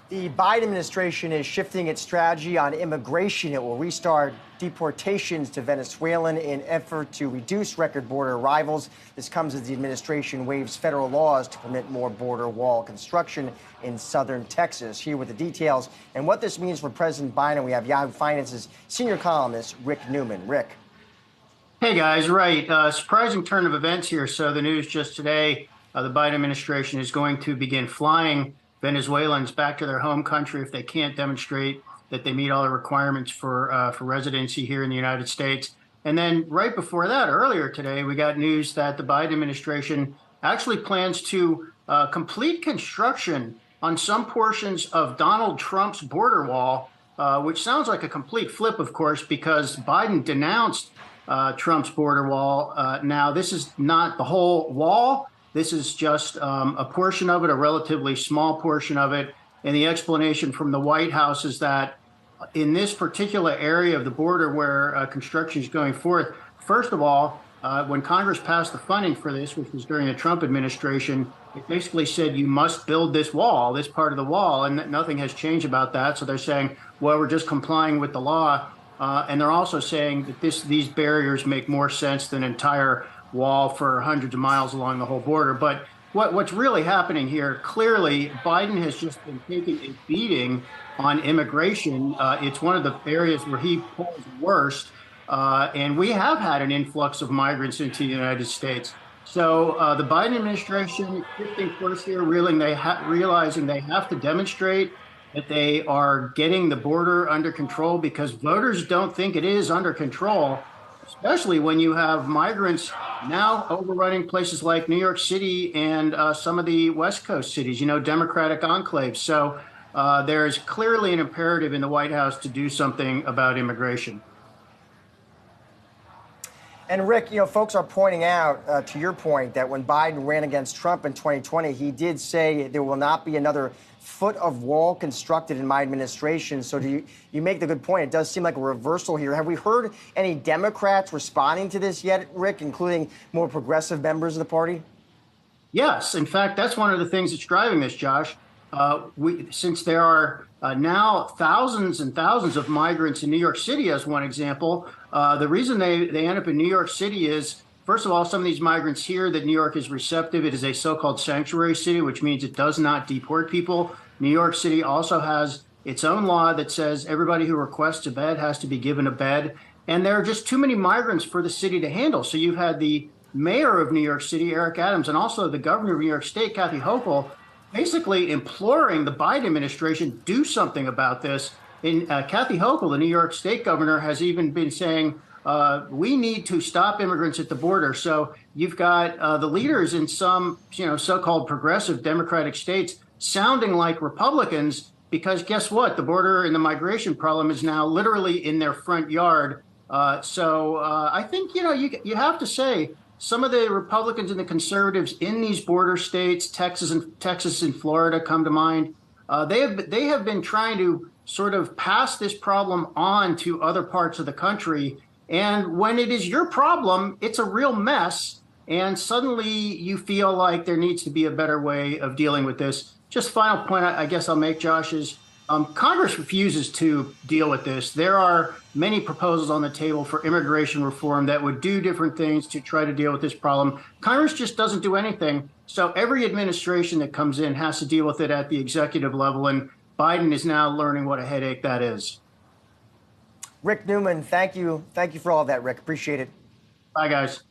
The Biden administration is shifting its strategy on immigration. It will restart deportations to Venezuelan in effort to reduce record border arrivals. This comes as the administration waives federal laws to permit more border wall construction in southern Texas. Here with the details and what this means for President Biden, we have Yahoo Finance's senior columnist, Rick Newman. Rick. Hey guys, right. Surprising turn of events here. So the news just today, the Biden administration is going to begin flying Venezuelans back to their home country if they can't demonstrate that they meet all the requirements for residency here in the United States. And then right before that, earlier today, we got news that the Biden administration actually plans to complete construction on some portions of Donald Trump's border wall, which sounds like a complete flip, of course, because Biden denounced Trump's border wall. Now, this is not the whole wall. This is just a portion of it, a relatively small portion of it. And the explanation from the White House is that in this particular area of the border where construction is going forth, first of all, when Congress passed the funding for this, which was during the Trump administration, it basically said you must build this wall, this part of the wall, and nothing has changed about that. So they're saying, well, we're just complying with the law. And they're also saying that these barriers make more sense than an entire wall for hundreds of miles along the whole border. But what's really happening here, clearly, Biden has just been taking a beating on immigration. It's one of the areas where he polls worst. And we have had an influx of migrants into the United States. So the Biden administration, shifting course here, realizing they have to demonstrate that they are getting the border under control, because voters don't think it is under control, especially when you have migrants now overrunning places like New York City and some of the West Coast cities, Democratic enclaves. So there is clearly an imperative in the White House to do something about immigration. And Rick, folks are pointing out, to your point, that when Biden ran against Trump in 2020, he did say there will not be another foot of wall constructed in my administration. So you make the good point. It does seem like a reversal here. Have we heard any Democrats responding to this yet, Rick, including more progressive members of the party? Yes. In fact, that's one of the things that's driving this, Josh. Since there are now thousands and thousands of migrants in New York City, as one example, the reason they end up in New York City is, first of all, some of these migrants here that New York is receptive. It is a so-called sanctuary city, which means it does not deport people. New York City also has its own law that says everybody who requests a bed has to be given a bed. And there are just too many migrants for the city to handle. So you've had the mayor of New York City, Eric Adams, and also the governor of New York State, Kathy Hochul, basically imploring the Biden administration do something about this. And Kathy Hochul, the New York State governor, has even been saying, we need to stop immigrants at the border. So you've got the leaders in some, so-called progressive Democratic states sounding like Republicans, because guess what? The border and the migration problem is now literally in their front yard. So I think, you have to say some of the Republicans and the conservatives in these border states, Texas and Florida come to mind. They have been trying to sort of pass this problem on to other parts of the country. And when it is your problem, it's a real mess. And suddenly you feel like there needs to be a better way of dealing with this. Just final point I guess I'll make, Josh, is Congress refuses to deal with this. There are many proposals on the table for immigration reform that would do different things to try to deal with this problem. Congress just doesn't do anything. So every administration that comes in has to deal with it at the executive level. And Biden is now learning what a headache that is. Rick Newman, thank you. Thank you for all of that, Rick. Appreciate it. Bye, guys.